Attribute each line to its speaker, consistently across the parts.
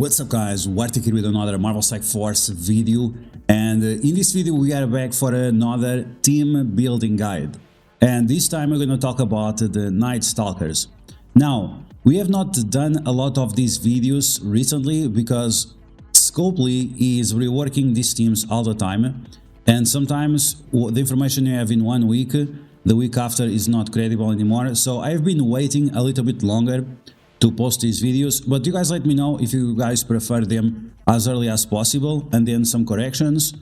Speaker 1: What's up guys, DuArktik here with another Marvel Strike Force video, and in this video we are back for another team building guide, and this time we're going to talk about the NIGHTSTALKERS. Now, we have not done a lot of these videos recently because Scopely is reworking these teams all the time, and sometimes the information you have in 1 week, the week after is not credible anymore, so I've been waiting a little bit longer to post these videos, but you guys let me know if you guys prefer them as early as possible and then some corrections,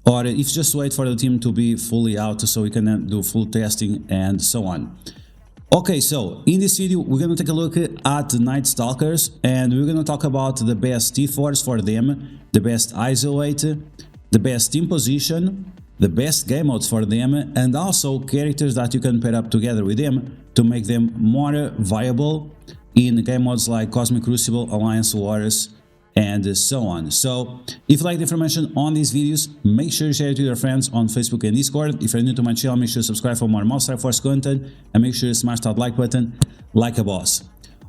Speaker 1: or if just wait for the team to be fully out so we can do full testing and so on. Okay, so in this video we're going to take a look at the NIGHTSTALKERS, and we're going to talk about the best T4s for them, the best isolate, the best team position, the best game modes for them, and also characters that you can pair up together with them to make them more viable in game modes like Cosmic Crucible, Alliance Wars, and so on. So if you like the information on these videos, make sure you share it with your friends on Facebook and Discord. If you're new to my channel, make sure to subscribe for more Marvel Strike Force content, and make sure you smash that like button like a boss.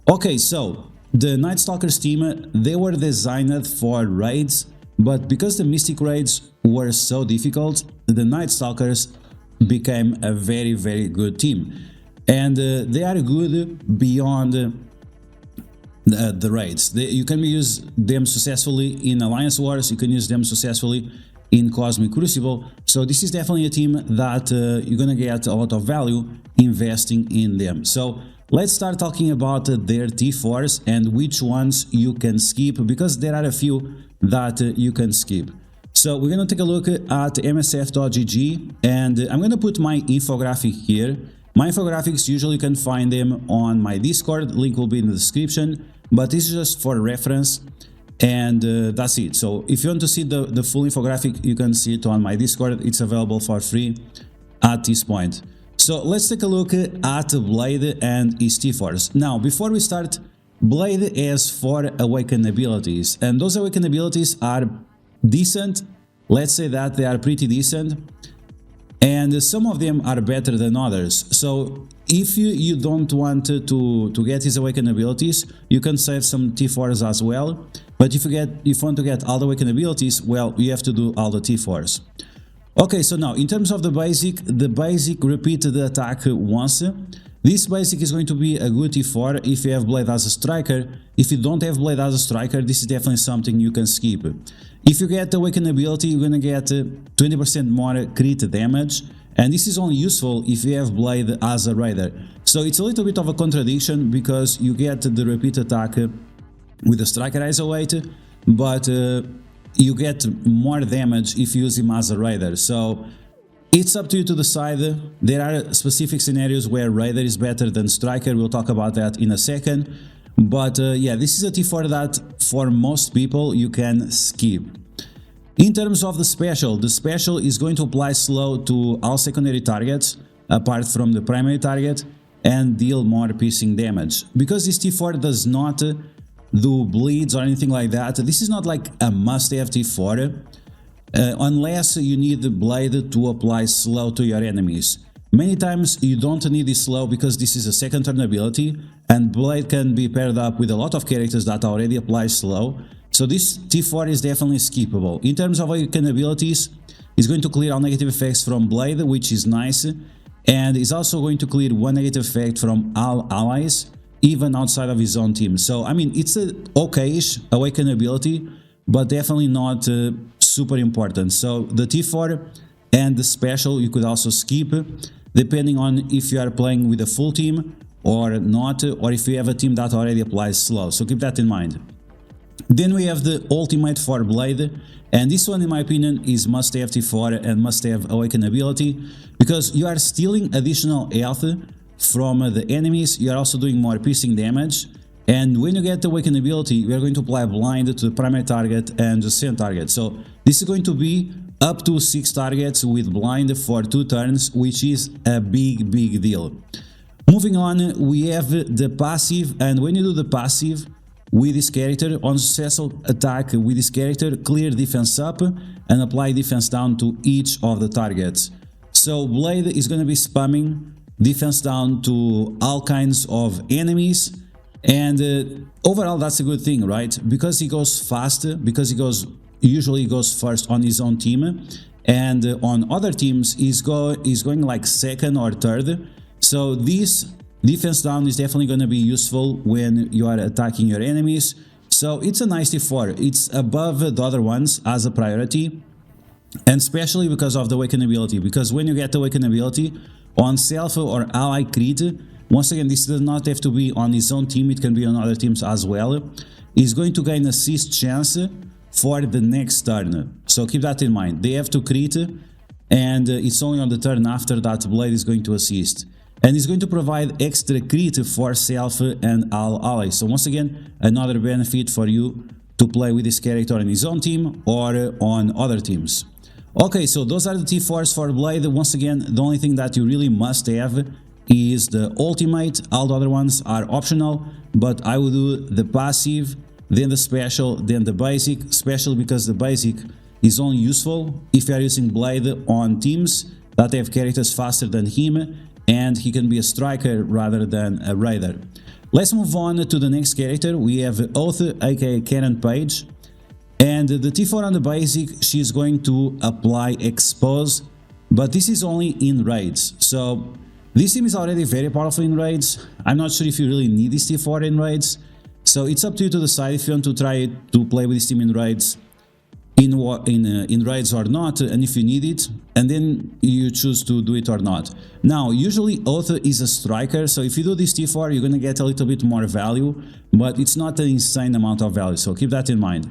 Speaker 1: Okay, so the NIGHTSTALKERS team, they were designed for raids, but because the Mystic raids were so difficult, the NIGHTSTALKERS became a very good team. And they are good beyond the raids. You can use them successfully in Alliance Wars, you can use them successfully in Cosmic Crucible, so this is definitely a team that you're gonna get a lot of value investing in them. So let's start talking about their T4s and which ones you can skip, because there are a few that you can skip. So we're gonna take a look at MSF.gg, and I'm gonna put my infographic here. My infographics, usually you can find them on my Discord, link will be in the description, but this is just for reference, and that's it. So if you want to see the full infographic, you can see it on my Discord, it's available for free at this point. So let's take a look at Blade and his T4s. Now, before we start, Blade has 4 awakened abilities, and those awakened abilities are decent. Let's say that they are pretty decent, and some of them are better than others. So if you don't want to get his awakened abilities, you can save some T4s as well, but if you want to get all the awakened abilities, well, you have to do all the T4s. Okay, so now in terms of the basic repeat the attack once. This basic is going to be a good T4 if you have Blade as a striker. If you don't have Blade as a striker, this is definitely something you can skip. If you get the awakened ability, you're gonna get 20% more crit damage, and this is only useful if you have Blade as a raider. So it's a little bit of a contradiction, because you get the repeat attack with the striker isolate, but you get more damage if you use him as a raider. So it's up to you to decide. There are specific scenarios where raider is better than striker, we'll talk about that in a second. But yeah, this is a T4 that for most people you can skip. In terms of the special is going to apply slow to all secondary targets apart from the primary target and deal more piercing damage. Because this T4 does not do bleeds or anything like that, this is not like a must-have T4 unless you need the Blade to apply slow to your enemies. Many times you don't need this slow because this is a second turn ability, and Blade can be paired up with a lot of characters that already apply slow, so this T4 is definitely skippable. In terms of awakened abilities, it's going to clear all negative effects from Blade, which is nice, and is also going to clear 1 negative effect from all allies, even outside of his own team. So I mean, it's a okay-ish awakened ability, but definitely not super important. So the T4 and the special you could also skip, depending on if you are playing with a full team or not, or if you have a team that already applies slow, so keep that in mind. Then we have the ultimate for Blade, and this one in my opinion is must-have T4 and must-have awakened ability, because you are stealing additional health from the enemies, you are also doing more piercing damage, and when you get the awakened ability, you are going to apply blind to the primary target and the second target. So this is going to be up to 6 targets with blind for 2 turns, which is a big deal. Moving on, we have the passive, and when you do the passive with this character, on successful attack with this character, clear defense up and apply defense down to each of the targets. So Blade is going to be spamming defense down to all kinds of enemies, And overall, that's a good thing, right? Because he goes faster, because he usually goes first on his own team, and on other teams he's going like second or third. So this defense down is definitely going to be useful when you are attacking your enemies. So it's a nice T4. It's above the other ones as a priority, and especially because of the awaken ability. Because when you get the awaken ability on self or ally crit, once again, this does not have to be on his own team, it can be on other teams as well, he's going to gain assist chance for the next turn. So keep that in mind. They have to crit, and it's only on the turn after that blade is going to assist. And it's going to provide extra crit for self and all allies. So once again, another benefit for you to play with this character on his own team or on other teams. Okay, so those are the T4s for Blade. Once again, the only thing that you really must have is the ultimate. All the other ones are optional, but I would do the passive, then the special, then the basic. Special because the basic is only useful if you are using Blade on teams that have characters faster than him, and he can be a striker rather than a raider. Let's move on to the next character. We have Oath, aka Karen Page. And the T4 on the basic, she's going to apply Expose, but this is only in raids. So this team is already very powerful in raids. I'm not sure if you really need this T4 in raids. So it's up to you to decide if you want to try to play with this team in raids, in raids or not, and if you need it, and then you choose to do it or not. Now, usually Oath is a striker, so if you do this T4, you're gonna get a little bit more value, but it's not an insane amount of value, so keep that in mind.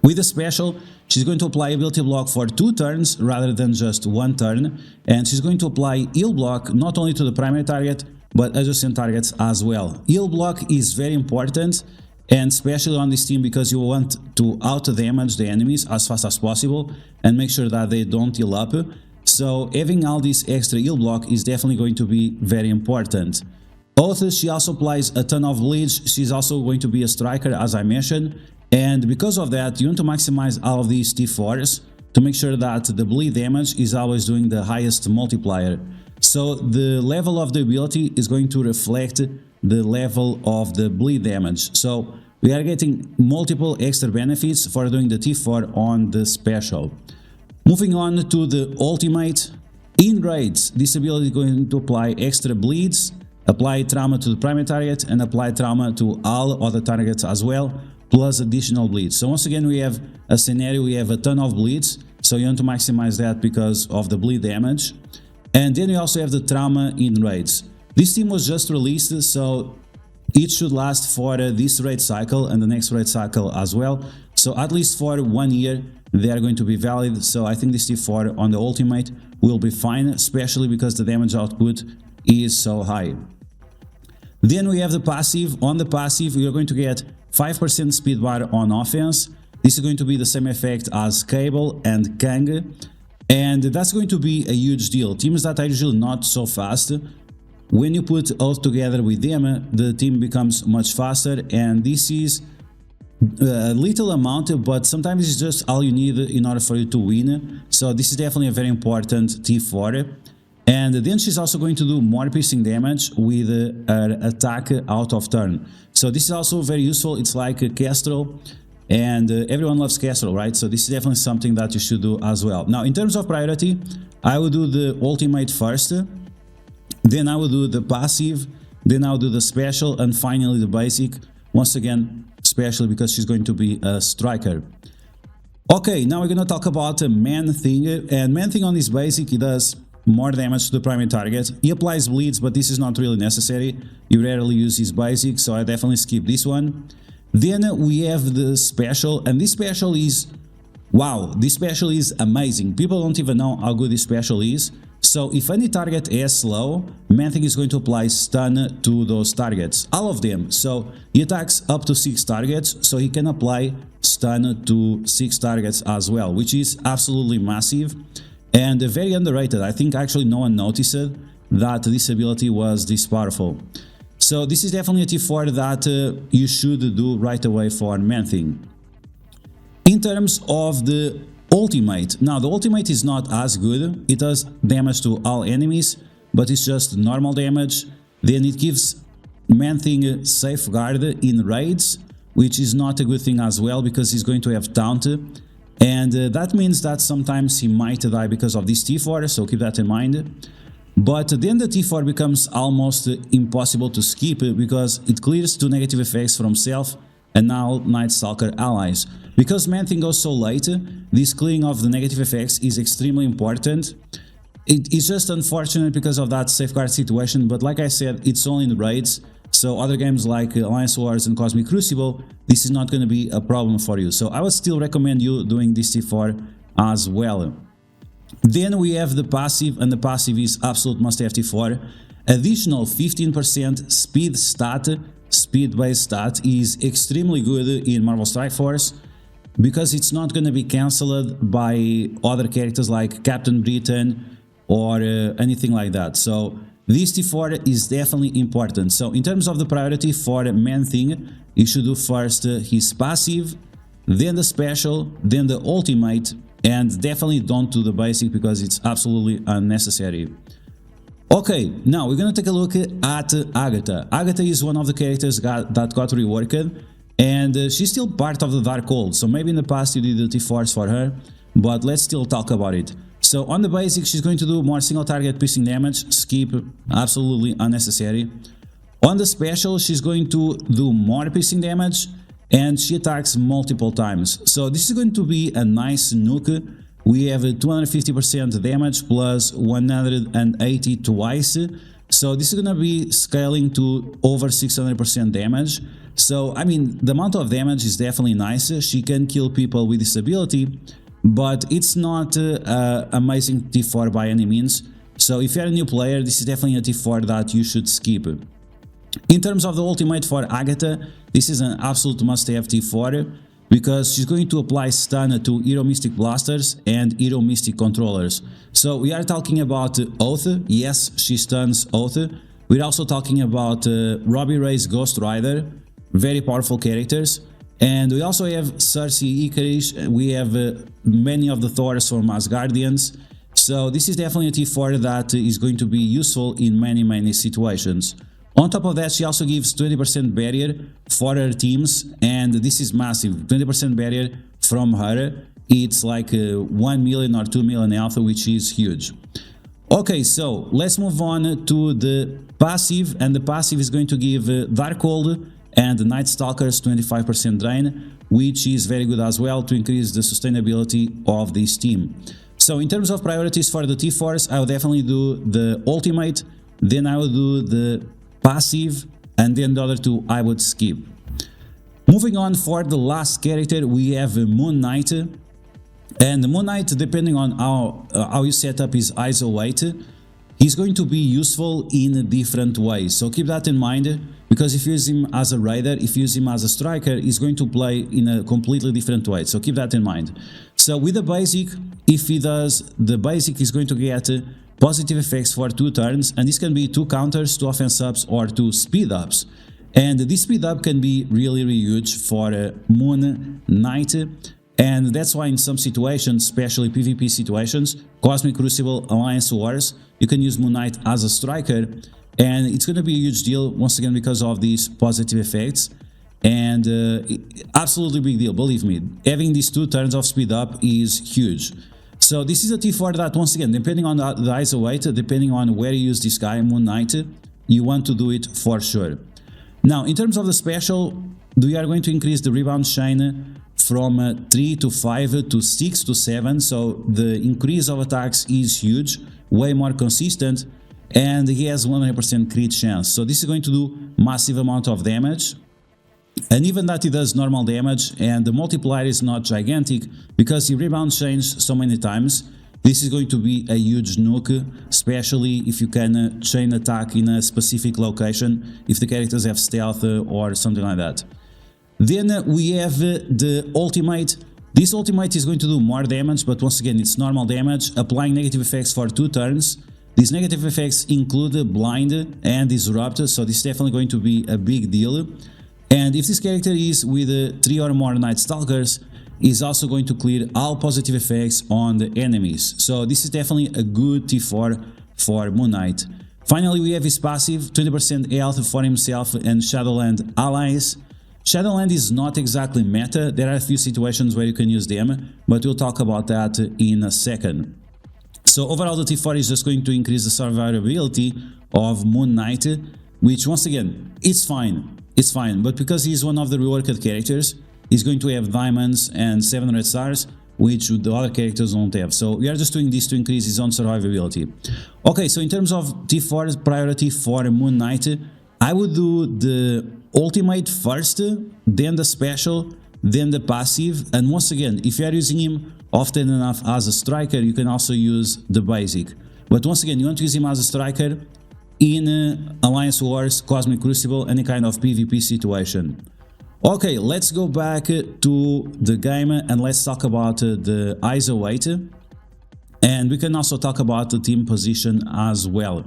Speaker 1: With the special, she's going to apply ability block for 2 turns rather than just 1 turn, and she's going to apply heal block not only to the primary target, but adjacent targets as well. Heal block is very important, and especially on this team because you want to out-damage the enemies as fast as possible and make sure that they don't heal up. So having all this extra heal block is definitely going to be very important. Oath, she also applies a ton of bleeds. She's also going to be a striker, as I mentioned, and because of that you want to maximize all of these T4s to make sure that the bleed damage is always doing the highest multiplier. So the level of the ability is going to reflect the level of the bleed damage. So we are getting multiple extra benefits for doing the T4 on the special. Moving on to the ultimate. In raids, this ability is going to apply extra bleeds, apply trauma to the primary target, and apply trauma to all other targets as well, plus additional bleeds. So once again, we have a scenario, we have a ton of bleeds, so you want to maximize that because of the bleed damage. And then we also have the trauma in raids. This team was just released, so it should last for this raid cycle and the next raid cycle as well. So at least for 1 year they are going to be valid. So I think this T4 on the ultimate will be fine, especially because the damage output is so high. Then we have the passive. On the passive, we are going to get 5% speed bar on offense. This is going to be the same effect as Cable and Kang, and that's going to be a huge deal. Teams that are usually not so fast, when you put Oath together with them, the team becomes much faster, and this is a little amount, but sometimes it's just all you need in order for you to win. So this is definitely a very important T4. And then she's also going to do more piercing damage with her attack out of turn. So this is also very useful. It's like a Kestrel, and everyone loves Kestrel, right? So this is definitely something that you should do as well. Now, in terms of priority, I would do the ultimate first, then I will do the passive, then I'll do the special, and finally the basic. Once again, special because she's going to be a striker. Okay, now we're going to talk about ManThing, and ManThing on this basic, he does more damage to the primary target. He applies bleeds, but this is not really necessary. You rarely use his basic, so I definitely skip this one. Then we have the special, and this special is, wow, this special is amazing. People don't even know how good this special is. So if any target is slow, ManThing is going to apply stun to those targets, all of them. So he attacks up to 6 targets, so he can apply stun to 6 targets as well, which is absolutely massive and very underrated. I think actually no one noticed that this ability was this powerful. So this is definitely a T4 that you should do right away for ManThing. In terms of the ultimate, now the ultimate is not as good. It does damage to all enemies, but it's just normal damage. Then it gives ManThing safeguard in raids, which is not a good thing as well because he's going to have taunt, and that means that sometimes he might die because of this T4, so keep that in mind. But then the T4 becomes almost impossible to skip because it clears 2 negative effects from self and now Nightstalker allies. Because ManThing goes so late, this clearing of the negative effects is extremely important. It's just unfortunate because of that safeguard situation, but like I said, it's only in raids, so other games like Alliance Wars and Cosmic Crucible, this is not going to be a problem for you. So I would still recommend you doing this T4 as well. Then we have the passive, and the passive is absolute must-have T4. Additional 15% speed stat, speed-based stat, is extremely good in Marvel Strike Force because it's not going to be cancelled by other characters like Captain Britain or anything like that. So this T4 is definitely important. So in terms of the priority for ManThing, you should do first his passive, then the special, then the ultimate, and definitely don't do the basic because it's absolutely unnecessary. Okay, now we're gonna take a look at Agata. Agata is one of the characters that got reworked, and she's still part of the Dark Hold, so maybe in the past you did the T4s for her, but let's still talk about it. So on the basic, she's going to do more single target piercing damage, skip, absolutely unnecessary. On the special, she's going to do more piercing damage, and she attacks multiple times. So this is going to be a nice nuke. We have 250% damage plus 180 twice. So this is going to be scaling to over 600% damage. So I mean, the amount of damage is definitely nice. She can kill people with this ability, but it's not amazing T4 by any means. So if you're a new player, this is definitely a T4 that you should skip. In terms of the ultimate for Agata, this is an absolute must-have T4 because she's going to apply stun to Hero Mystic Blasters and Hero Mystic Controllers. So we are talking about Oath, yes, she stuns Oath. We're also talking about Robbie Ray's Ghost Rider, very powerful characters. And we also have Cersei Icarus, we have many of the Thors from Asgardians. So this is definitely a T4 that is going to be useful in many situations. On top of that, she also gives 20% barrier for her teams, and this is massive. 20% barrier from her, it's like 1 million or 2 million health, which is huge. Okay, so let's move on to the passive, and the passive is going to give Dark Hold and Nightstalkers 25% drain, which is very good as well to increase the sustainability of this team. So in terms of priorities for the T4s, I will definitely do the ultimate, then I will do the passive, and then the other two I would skip. Moving on, for the last character we have Moon Knight, and Moon Knight, depending on how you set up his ISO weight, he's going to be useful in different ways, so keep that in mind, because if you use him as a raider, if you use him as a striker, he's going to play in a completely different way, so keep that in mind. So with the basic, if he does the basic, he's going to get positive effects for 2 turns, and this can be 2 counters, 2 offense ups, or 2 speed ups. And this speed up can be really huge for Moon Knight, and that's why in some situations, especially PvP situations, Cosmic Crucible, Alliance Wars, you can use Moon Knight as a striker, and it's going to be a huge deal once again because of these positive effects. And absolutely big deal, believe me, having these 2 turns of speed up is huge. So this is a T4 that, once again, depending on the ISO weight, depending on where you use this guy, Moon Knight, you want to do it for sure. Now, in terms of the special, we are going to increase the rebound chain from 3 to 5 to 6 to 7, so the increase of attacks is huge, way more consistent, and he has 100% crit chance. So this is going to do massive amount of damage. And even that he does normal damage, and the multiplier is not gigantic because he rebound chains so many times. This is going to be a huge nuke, especially if you can chain attack in a specific location, if the characters have stealth or something like that. Then we have the ultimate. This ultimate is going to do more damage, but once again it's normal damage, applying negative effects for 2 turns. These negative effects include blind and disrupt, so this is definitely going to be a big deal. And if this character is with 3 or more Nightstalkers, is also going to clear all positive effects on the enemies. So this is definitely a good T4 for Moon Knight. Finally, we have his passive, 20% health for himself and Shadowland allies. Shadowland is not exactly meta, there are a few situations where you can use them, but we'll talk about that in a second. So overall the T4 is just going to increase the survivability of Moon Knight, which once again, it's fine, but because he's one of the reworked characters, he's going to have diamonds and 700 stars, which the other characters don't have. So we are just doing this to increase his own survivability. Okay, so in terms of T4 priority for Moon Knight, I would do the ultimate first, then the special, then the passive, and once again, if you are using him often enough as a striker, you can also use the basic. But once again, you want to use him as a striker in Alliance Wars, Cosmic Crucible, any kind of PvP situation. Okay, let's go back to the game and let's talk about the ISO weight, and we can also talk about the team position as well.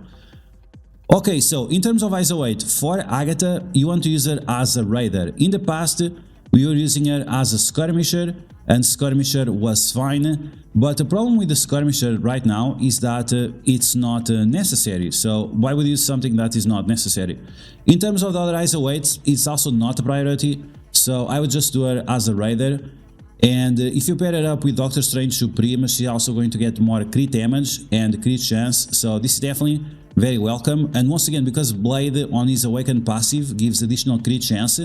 Speaker 1: Okay, so in terms of ISO weight, for Agata, you want to use her as a raider. In the past, we were using her as a skirmisher, and skirmisher was fine, but the problem with the skirmisher right now is that it's not necessary. So why would you use something that is not necessary? In terms of the other ISO weights, it's also not a priority, so I would just do her as a raider. And if you pair it up with Doctor Strange Supreme, she's also going to get more crit damage and crit chance, so this is definitely very welcome. And once again, because Blade on his Awakened passive gives additional crit chance,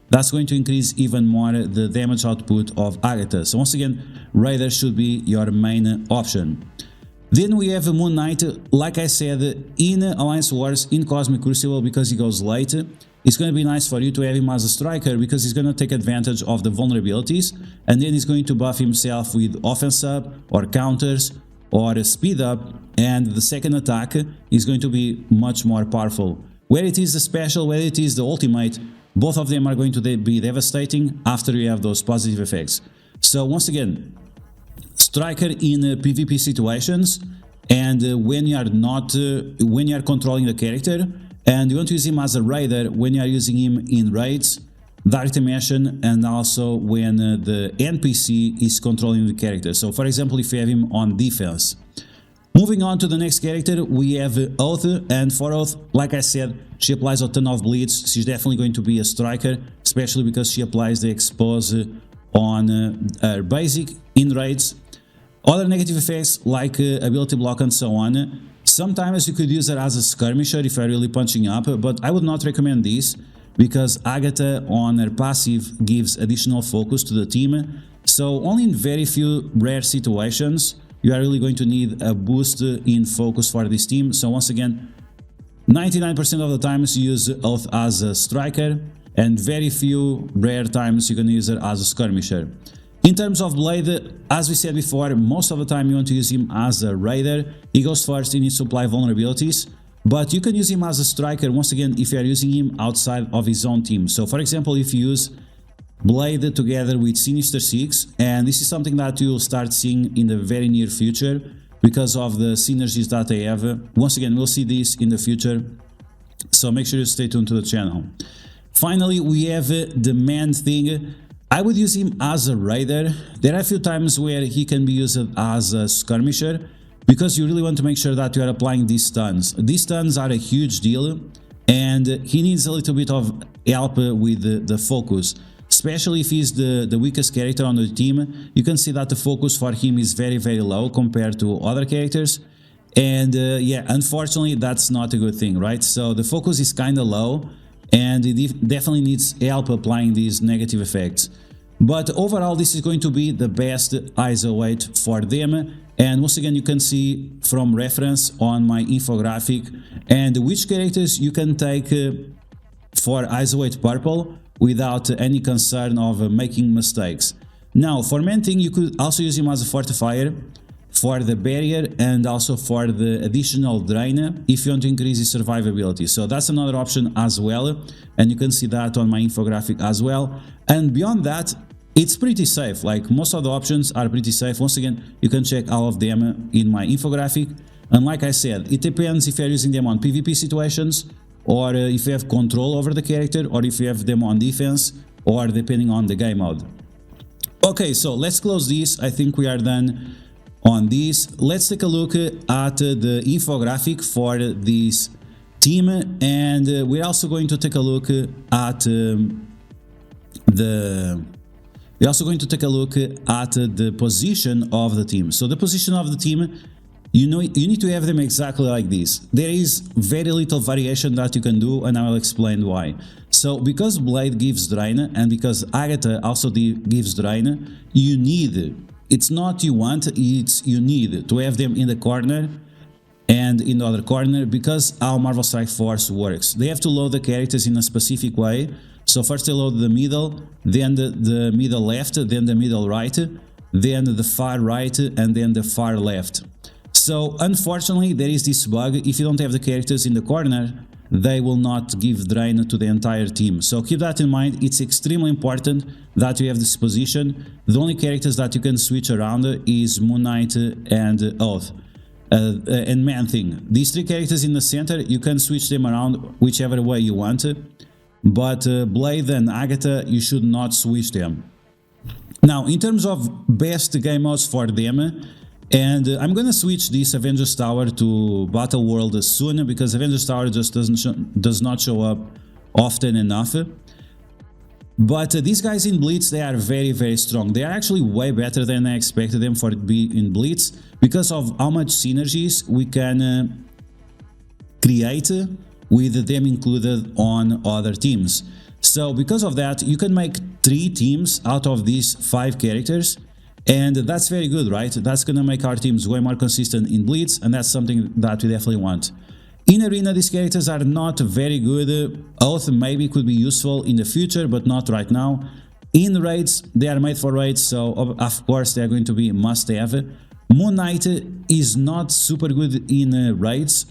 Speaker 1: that's going to increase even more the damage output of Agata. So once again, Raider should be your main option. Then we have Moon Knight, like I said, in Alliance Wars, in Cosmic Crucible, because he goes late. It's going to be nice for you to have him as a striker, because he's going to take advantage of the vulnerabilities, and then he's going to buff himself with offense up, or counters, or speed up, and the second attack is going to be much more powerful. Whether it is the special, whether it is the ultimate, both of them are going to be devastating after you have those positive effects. So once again, striker in PvP situations, and when you are controlling the character, and you want to use him as a raider when you are using him in raids, Dark Dimension, and also when the NPC is controlling the character. So for example, if you have him on defense. Moving on to the next character, we have Oath, and for Oath, like I said, she applies a ton of bleeds. She's definitely going to be a striker, especially because she applies the expose on her basic in raids. Other negative effects like ability block and so on. Sometimes you could use her as a skirmisher if you're really punching up, but I would not recommend this, because Agata on her passive gives additional focus to the team. So only in very few rare situations you are really going to need a boost in focus for this team. So once again, 99% of the times you use Oath as a striker, and very few rare times you can use her as a skirmisher. In terms of Blade, as we said before, most of the time you want to use him as a raider. He goes first in his supply vulnerabilities, but you can use him as a striker once again if you are using him outside of his own team. So for example, if you use Blade together with Sinister Six, and this is something that you'll start seeing in the very near future because of the synergies that they have. Once again, we'll see this in the future, so make sure you stay tuned to the channel. Finally, we have the ManThing. I would use him as a raider. There are a few times where he can be used as a skirmisher, because you really want to make sure that you are applying these stuns. These stuns are a huge deal, and he needs a little bit of help with the focus. Especially if he's the weakest character on the team, you can see that the focus for him is very, very low compared to other characters. And yeah, unfortunately, that's not a good thing, right? So the focus is kind of low, and he definitely needs help applying these negative effects. But overall, this is going to be the best ISO weight for them. And once again, you can see from reference on my infographic and which characters you can take for ISO weight purple without any concern of making mistakes. Now, for ManThing, you could also use him as a fortifier for the barrier and also for the additional drain if you want to increase his survivability. So that's another option as well, and you can see that on my infographic as well. And beyond that, it's pretty safe. Like, most of the options are pretty safe. Once again, you can check all of them in my infographic. And like I said, it depends if you're using them on PvP situations, or if you have control over the character, or if you have them on defense, or depending on the game mode. Okay, so let's close this. I think we are done on this. Let's take a look at the infographic for this team, and we're also going to take a look at the position of the team. So the position of the team, you need to have them exactly like this. There is very little variation that you can do, and I will explain why. So because Blade gives drain and because Agata also gives drain, you need, it's not you want, it's you need to have them in the corner and in the other corner, because how Marvel Strike Force works. They have to load the characters in a specific way. So first they load the middle, then the middle left, then the middle right, then the far right, and then the far left. So unfortunately there is this bug: if you don't have the characters in the corner, they will not give drain to the entire team. So keep that in mind. It's extremely important that you have this position. The only characters that you can switch around is Moon Knight and Oath. And ManThing. These three characters in the center, you can switch them around whichever way you want, but Blade and Agata, you should not switch them. Now, in terms of best game modes for them, and I'm gonna switch this Avengers Tower to Battle World soon, because Avengers Tower just does not show up often enough. But these guys in Blitz, they are very, very strong. They are actually way better than I expected them for to be in Blitz, because of how much synergies we can create with them included on other teams. So because of that, you can make 3 teams out of these 5 characters, and that's very good, right? That's gonna make our teams way more consistent in Blitz, and that's something that we definitely want. In Arena, these characters are not very good. Oath maybe could be useful in the future, but not right now. In raids, they are made for raids, so of course they are going to be must-have. Moon Knight is not super good in raids,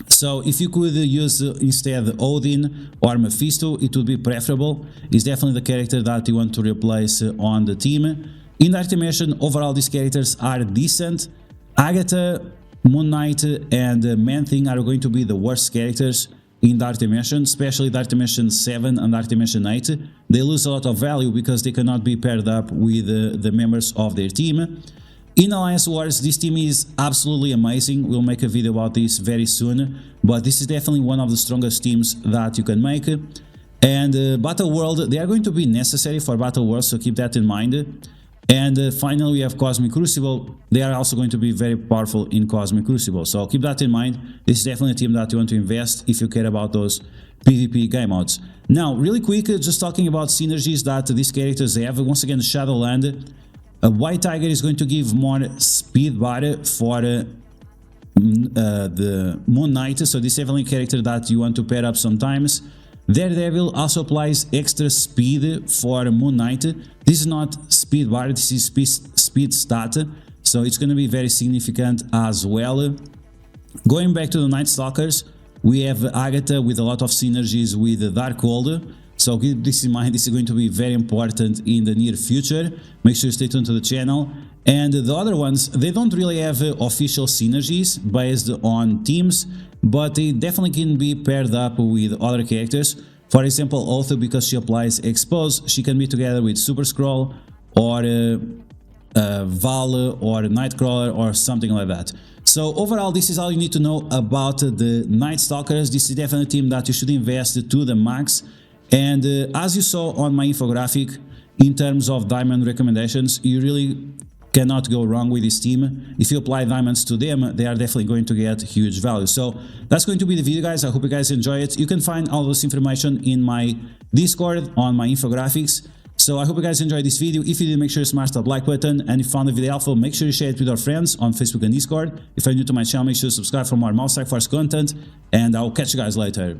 Speaker 1: so if you could use instead Odin or Mephisto, it would be preferable. It's definitely the character that you want to replace on the team. In Dark Dimension, overall these characters are decent. Agata, Moon Knight and ManThing are going to be the worst characters in Dark Dimension, especially Dark Dimension 7 and Dark Dimension 8. They lose a lot of value because they cannot be paired up with the members of their team. In Alliance Wars, this team is absolutely amazing. We'll make a video about this very soon, but this is definitely one of the strongest teams that you can make. And Battle World, they are going to be necessary for Battle World, so keep that in mind. And finally, we have Cosmic Crucible. They are also going to be very powerful in Cosmic Crucible, so keep that in mind. This is definitely a team that you want to invest if you care about those PvP game modes. Now, really quick, just talking about synergies that these characters have. Once again, Shadowland. White Tiger is going to give more speed bar for the Moon Knight, so this is definitely a character that you want to pair up sometimes. Daredevil also applies extra speed for Moon Knight. This is not speed bar, this is speed stat, so it's going to be very significant as well. Going back to the NIGHTSTALKERS, we have Agata with a lot of synergies with Darkhold. So keep this in mind, this is going to be very important in the near future. Make sure you stay tuned to the channel. And the other ones, they don't really have official synergies based on teams, but they definitely can be paired up with other characters. For example, Oath, because she applies Expose, she can be together with Super Scroll or Val or Nightcrawler or something like that. So overall, this is all you need to know about the NIGHTSTALKERS. This is definitely a team that you should invest to the max. And as you saw on my infographic, in terms of diamond recommendations, you really cannot go wrong with this team. If you apply diamonds to them, they are definitely going to get huge value. So that's going to be the video, guys. I hope you guys enjoy it. You can find all this information in my Discord on my infographics. So I hope you guys enjoyed this video. If you did, make sure you smash that like button, and if you found the video helpful, make sure you share it with your friends on Facebook and Discord. If you're new to my channel, make sure you subscribe for more Marvel Strike Force content, and I'll catch you guys later.